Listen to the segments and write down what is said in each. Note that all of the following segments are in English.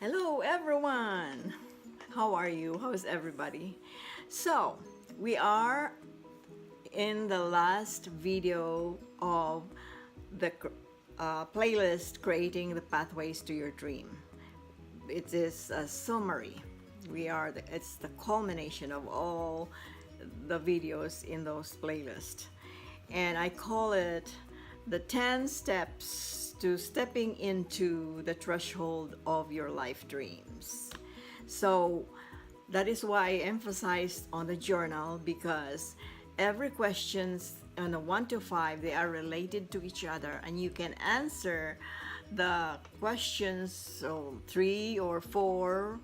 Hello everyone! How are you? How's everybody? So, we are in the last video of the playlist Creating the Pathways to Your Dream. It is a summary. It's the culmination of all the videos in those playlists. And I call it the 10 steps to stepping into the threshold of your life dreams. So that is why I emphasized on the journal, because every questions on a 1 to 5, they are related to each other, and you can answer the questions, so 3 or 4,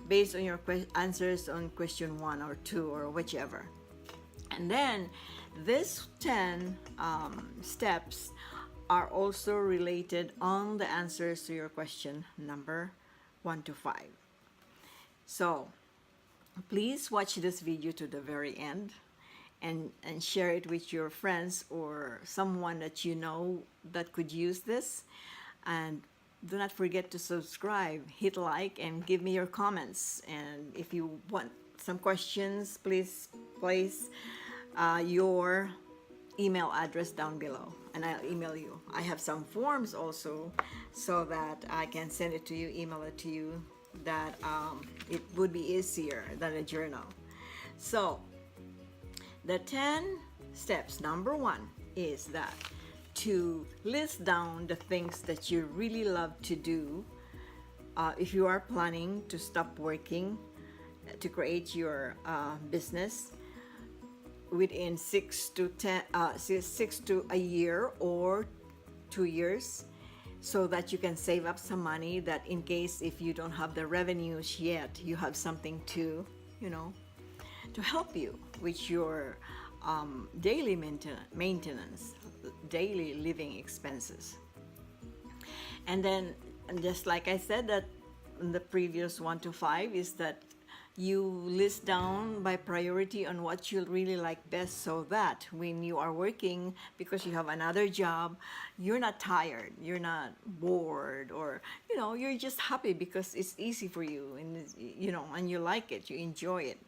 based on your answers on question 1 or 2 or whichever. And then these 10 steps are also related on the answers to your question number 1 to 5. So please watch this video to the very end and share it with your friends or someone that you know that could use this. And do not forget to subscribe, hit like, and give me your comments. And if you want some questions, please place your email address down below and I'll email you. I have some forms also so that I can send it to you, email it to you, that it would be easier than a journal. So the 10 steps, number 1 is that to list down the things that you really love to do if you are planning to stop working to create your business within 6 to a year or 2 years, so that you can save up some money, that in case if you don't have the revenues yet, you have something to to help you with your daily maintenance, daily living expenses. And then, just like I said, that in the previous 1 to 5 is that you list down by priority on what you really like best, so that when you are working, because you have another job, you're not tired, you're not bored, or you're just happy because it's easy for you, and and you like it, you enjoy it.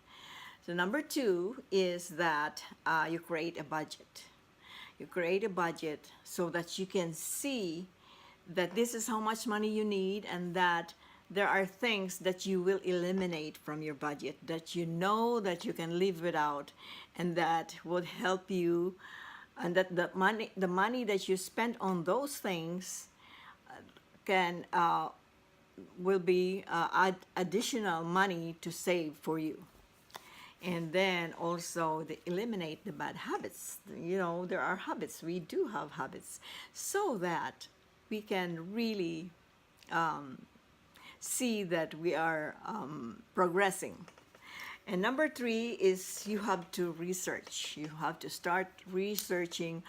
So number 2 is that you create a budget. You create a budget so that you can see that this is how much money you need, and that there are things that you will eliminate from your budget that you know that you can live without, and that would help you, and that the money that you spend on those things can will be additional money to save for you. And then also eliminate the bad habits. There are habits, we do have habits, so that we can really see that we are progressing. And number 3 is you have to research. You have to start researching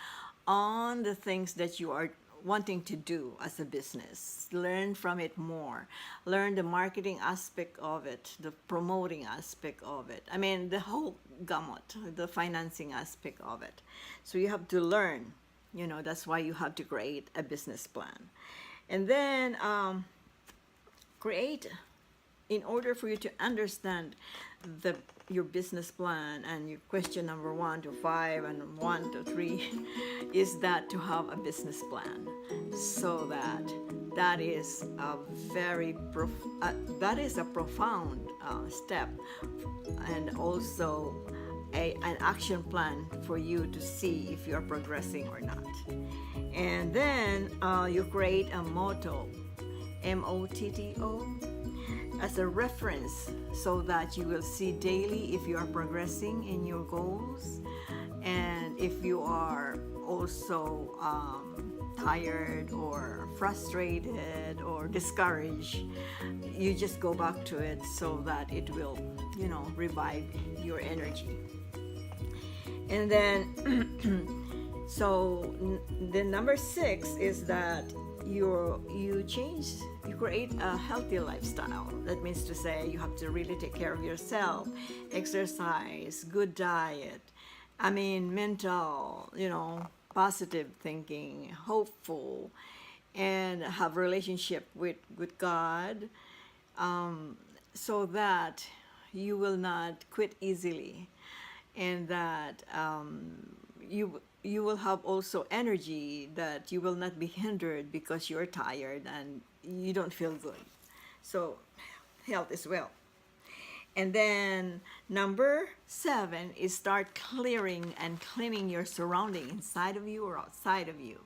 on the things that you are wanting to do as a business. Learn from it more. Learn the marketing aspect of it, the promoting aspect of it. I mean, the whole gamut, the financing aspect of it. So you have to learn. That's why you have to create a business plan. And then create, in order for you to understand your business plan, and your question number 1 to 5 and 1 to 3 is that to have a business plan, so that is a very profound step, and also an action plan for you to see if you are progressing or not. And then you create a motto, MOTTO, as a reference, so that you will see daily if you are progressing in your goals, and if you are also tired or frustrated or discouraged, you just go back to it, so that it will revive your energy. And then so the number 6 is that you create a healthy lifestyle. That means to say you have to really take care of yourself, exercise, good diet, mental, positive thinking, hopeful, and have relationship with God, so that you will not quit easily, and that you will have also energy, that you will not be hindered because you're tired and you don't feel good. So health as well. And then number 7 is start clearing and cleaning your surrounding inside of you or outside of you.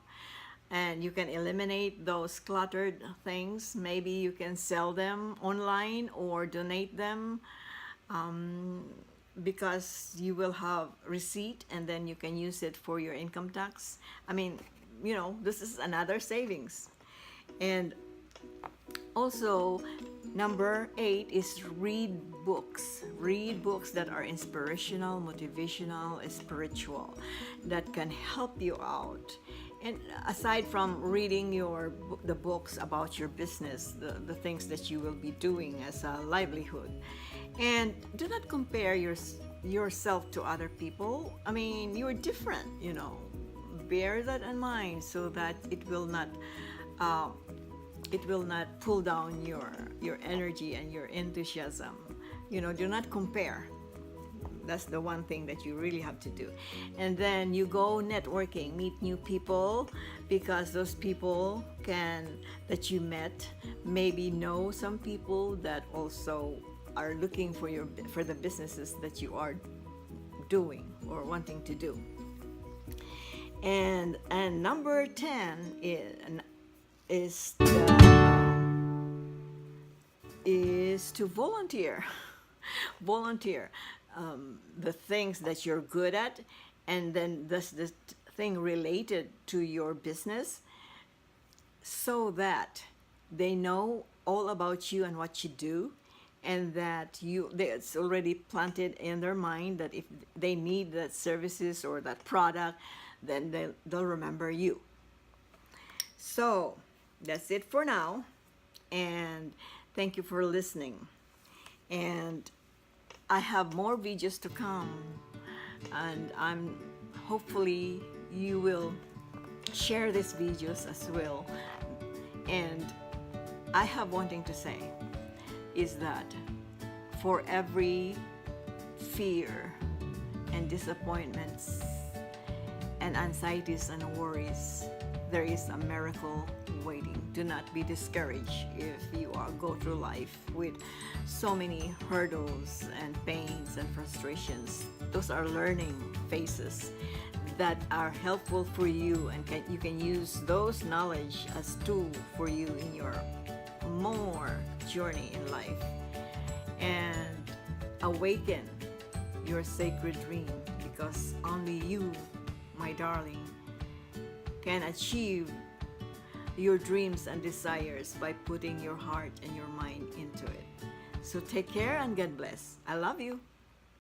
And you can eliminate those cluttered things. Maybe you can sell them online or donate them, because you will have receipt and then you can use it for your income tax. I mean, this is another savings. And also, number 8 is read books. Read books that are inspirational, motivational, spiritual, that can help you out. And aside from reading the books about your business, the things that you will be doing as a livelihood. And do not compare yourself to other people. I mean, you're different, Bear that in mind so that it will not pull down your energy and your enthusiasm. Do not compare. That's the one thing that you really have to do. And then you go networking, meet new people, because those people that you met maybe know some people that also are looking for the businesses that you are doing or wanting to do. And number 10 is to volunteer. Volunteer the things that you're good at, and then this thing related to your business, so that they know all about you and what you do, and that it's already planted in their mind that if they need that services or that product, then they'll remember you. So that's it for now, and thank you for listening. And I have more videos to come, and hopefully you will share these videos as well. And I have one thing to say, is that for every fear and disappointments and anxieties and worries, there is a miracle waiting. Do not be discouraged if you go through life with so many hurdles and pains and frustrations. Those are learning phases that are helpful for you, and you can use those knowledge as tool for you in your more journey in life, and awaken your sacred dream, because only you, my darling, can achieve your dreams and desires by putting your heart and your mind into it. So take care and God bless. I love you.